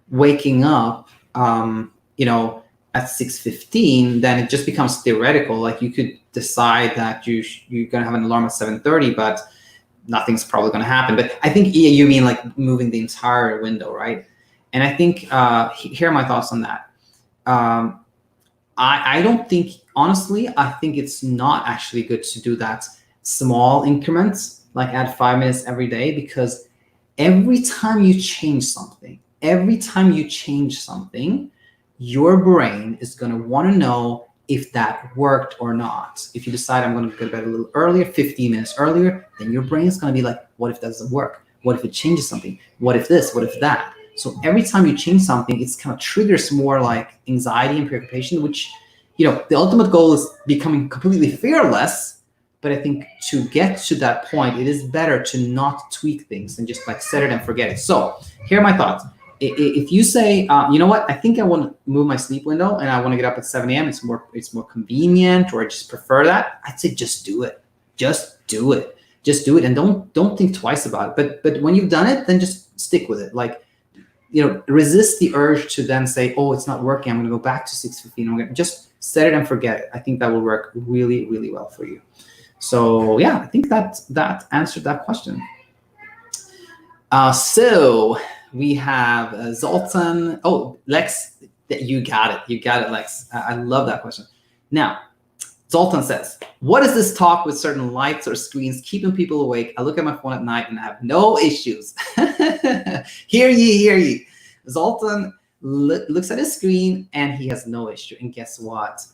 waking up, at 6:15, then it just becomes theoretical. Like you could decide that you're going to have an alarm at 7:30, but nothing's probably going to happen. But I think you mean like moving the entire window, right? And I think here are my thoughts on that. I don't think, honestly, I think it's not actually good to do that small increments, like add 5 minutes every day, because every time you change something, your brain is going to want to know if that worked or not. If you decide I'm going to go to bed a little earlier, 15 minutes earlier, then your brain is going to be like, what if that doesn't work? What if it changes something? What if this? What if that? So every time you change something, it's kind of triggers more like anxiety and preoccupation, which, the ultimate goal is becoming completely fearless. But I think to get to that point, it is better to not tweak things and just like set it and forget it. So here are my thoughts. If you say, you know what, I think I want to move my sleep window and I want to get up at 7 a.m. It's more convenient, or I just prefer that. I'd say just do it. Just do it. And don't think twice about it. But when you've done it, then just stick with it. Like, resist the urge to then say, oh, it's not working, I'm going to go back to 6:15. Just set it and forget it. I think that will work really, really well for you. So yeah, I think that answered that question. So we have Zoltan. Oh, Lex, you got it, Lex. I love that question. Now, Zoltan says, what is this talk with certain lights or screens keeping people awake? I look at my phone at night and I have no issues. Hear ye. Zoltan looks at his screen and he has no issue. And guess what?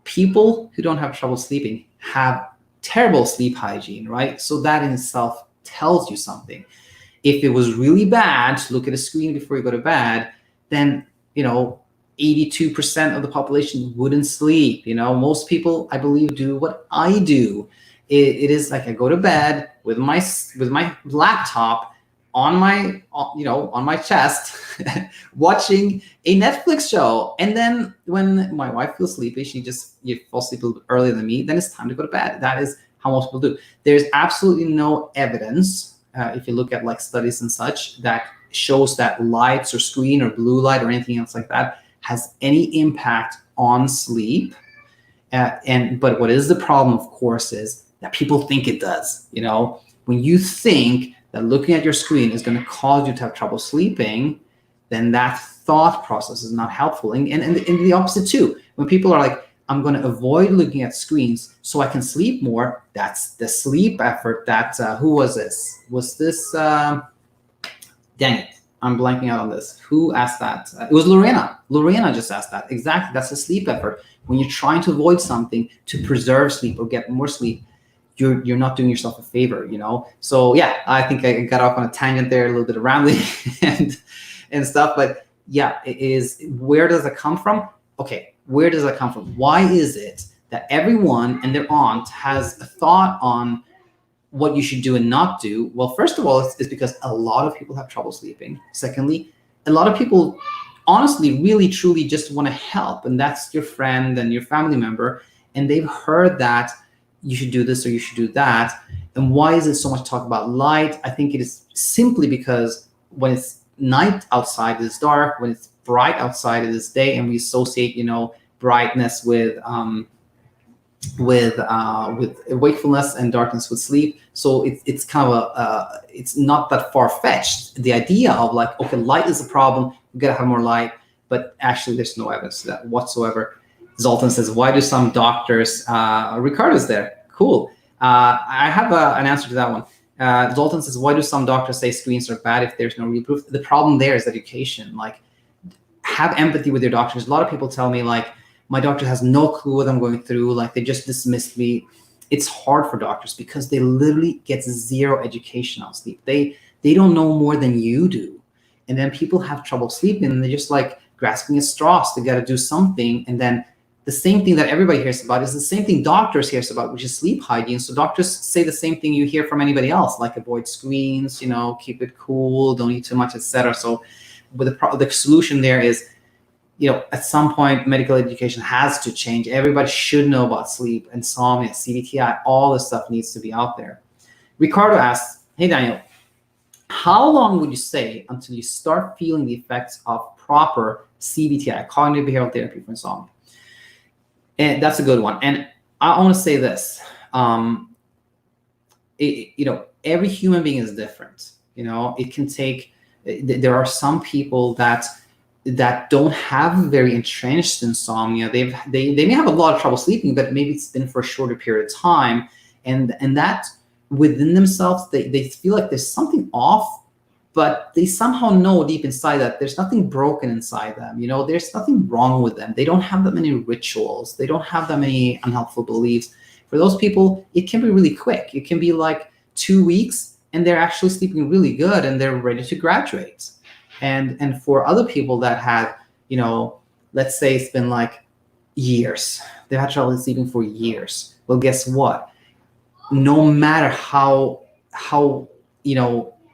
People who don't have trouble sleeping have terrible sleep hygiene, right? So that in itself tells you something. If it was really bad to look at a screen before you go to bed, then 82% of the population wouldn't sleep. Most people, I believe, do what I do. It is like I go to bed with my laptop on my chest, watching a Netflix show. And then when my wife feels sleepy, she just falls asleep a little bit earlier than me. Then it's time to go to bed. That is how most people do. There's absolutely no evidence, if you look at like studies and such, that shows that lights or screen or blue light or anything else like that has any impact on sleep. But what is the problem, of course, is that people think it does. When you think that looking at your screen is going to cause you to have trouble sleeping, then that thought process is not helpful. And the opposite too. When people are like, I'm going to avoid looking at screens so I can sleep more, that's the sleep effort that, who was this? Was this, dang it, I'm blanking out on this. Who asked that? It was Lorena. Lorena just asked that. Exactly, that's a sleep effort. When you're trying to avoid something to preserve sleep or get more sleep, you're not doing yourself a favor, So yeah, I think I got off on a tangent there, a little bit of rambling and stuff. But yeah, it is. Where does it come from? Okay, where does that come from? Why is it that everyone and their aunt has a thought on what you should do and not do? Well, first of all, it's because a lot of people have trouble sleeping. Secondly, a lot of people honestly, really, truly just want to help. And that's your friend and your family member. And they've heard that you should do this or you should do that. And why is it so much talk about light? I think it is simply because when it's night outside, it is dark. When it's bright outside, it is day. And we associate, brightness with with wakefulness and darkness with sleep. So it's kind of it's not that far-fetched, the idea of like, okay, light is a problem, we gotta have more light, but actually there's no evidence to that whatsoever. Zoltan says, why do some doctors, Ricardo's there, cool. I have an answer to that one. Zoltan says, why do some doctors say screens are bad if there's no real proof? The problem there is education. Like, have empathy with your doctors. A lot of people tell me like, my doctor has no clue what I'm going through. Like, they just dismissed me. It's hard for doctors because they literally get zero education on sleep. They don't know more than you do. And then people have trouble sleeping and they're just like grasping at straws. They got to do something. And then the same thing that everybody hears about is the same thing doctors hears about, which is sleep hygiene. So doctors say the same thing you hear from anybody else, like avoid screens, keep it cool, don't eat too much, etc. So but the solution there is, at some point, medical education has to change. Everybody should know about sleep, insomnia, CBTi, all this stuff needs to be out there. Ricardo asks, hey, Daniel, how long would you say until you start feeling the effects of proper CBTi, cognitive behavioral therapy for insomnia? And that's a good one. And I want to say this, every human being is different. It can take, there are some people that don't have very entrenched insomnia. They may have a lot of trouble sleeping, but maybe it's been for a shorter period of time. And that within themselves, they feel like there's something off, but they somehow know deep inside that there's nothing broken inside them. There's nothing wrong with them. They don't have that many rituals. They don't have that many unhelpful beliefs. For those people, it can be really quick. It can be like 2 weeks and they're actually sleeping really good and they're ready to graduate. And for other people that have, let's say it's been like years, they've had trouble sleeping for years. Well, guess what? No matter how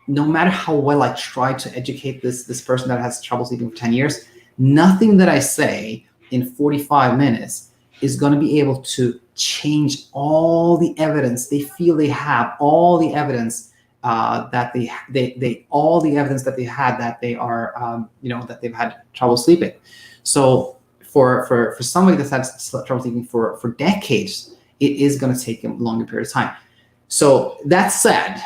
no matter how well I try to educate this person that has trouble sleeping for 10 years, nothing that I say in 45 minutes is going to be able to change all the evidence they feel they have, all the evidence that all the evidence that they had that they are, that they've had trouble sleeping. So for somebody that's had trouble sleeping for decades, it is going to take a longer period of time. So that said,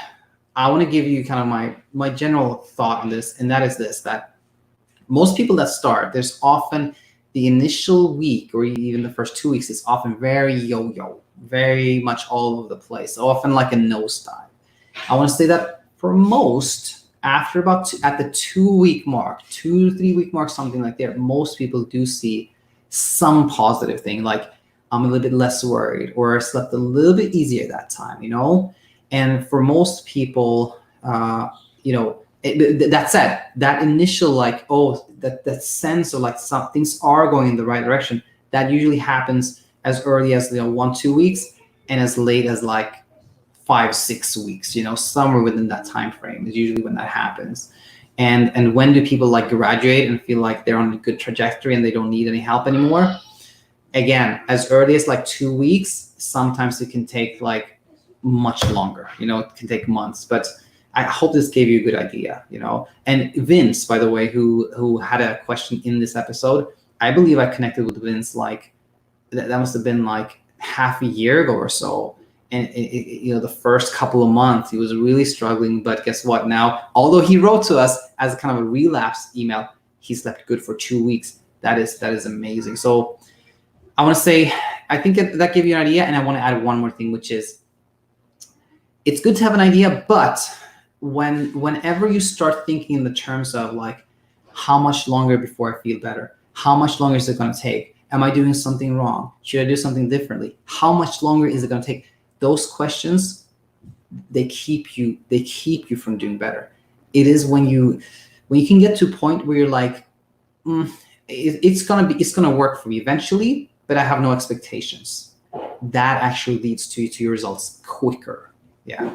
I want to give you kind of my general thought on this, and that is this, that most people that start, there's often the initial week or even the first 2 weeks is often very yo-yo, very much all over the place, often like a nosedive. I want to say that for most, after at the 2 week mark, 2 to 3 week mark, something like that, most people do see some positive thing, like I'm a little bit less worried, or I slept a little bit easier that time, And for most people, that said, that initial like, that sense of like some things are going in the right direction, that usually happens as early as 1-2 weeks and as late as like 5-6 weeks. Somewhere within that time frame is usually when that happens. And when do people like graduate and feel like they're on a good trajectory and they don't need any help anymore? Again, as early as like 2 weeks. Sometimes it can take like much longer, it can take months, but I hope this gave you a good idea, And Vince, by the way, who had a question in this episode, I believe I connected with Vince like that must have been like half a year ago or so. And the first couple of months he was really struggling, but guess what? Now, although he wrote to us as kind of a relapse email, he slept good for 2 weeks. That is amazing. So I want to say, I think that gave you an idea, and I want to add one more thing, which is, it's good to have an idea, but whenever you start thinking in the terms of like, how much longer before I feel better? How much longer is it going to take? Am I doing something wrong? Should I do something differently? How much longer is it going to take? Those questions, they keep you from doing better. It is when you can get to a point where you're like, it's gonna work for me eventually, but I have no expectations. That actually leads to your results quicker. Yeah,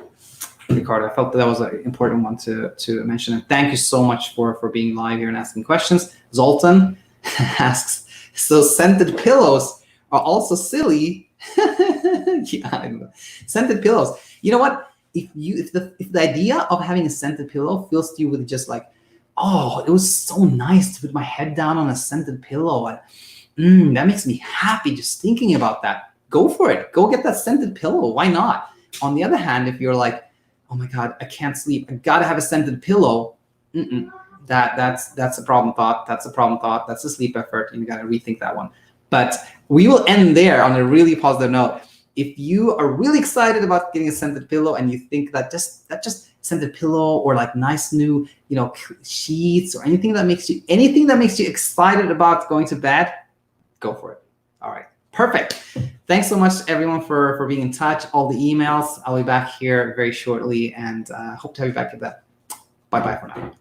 Ricardo, I felt that was an important one to mention. And thank you so much for being live here and asking questions. Zoltan asks, so scented pillows are also silly. Yeah, I know. Scented pillows. You know what? If the idea of having a scented pillow feels to you with just like, oh, it was so nice to put my head down on a scented pillow, and that makes me happy just thinking about that. go for it. Go get that scented pillow. Why not? On the other hand, if you're like, oh my God, I can't sleep, I gotta have a scented pillow, that's a problem thought. That's a problem thought. That's a sleep effort, and you gotta rethink that one. But we will end there on a really positive note. If you are really excited about getting a scented pillow and you think that just scented pillow or like nice new, sheets or anything that makes you excited about going to bed, go for it. All right, perfect. Thanks so much everyone for being in touch, all the emails. I'll be back here very shortly, and hope to have you back at that. Bye-bye for now.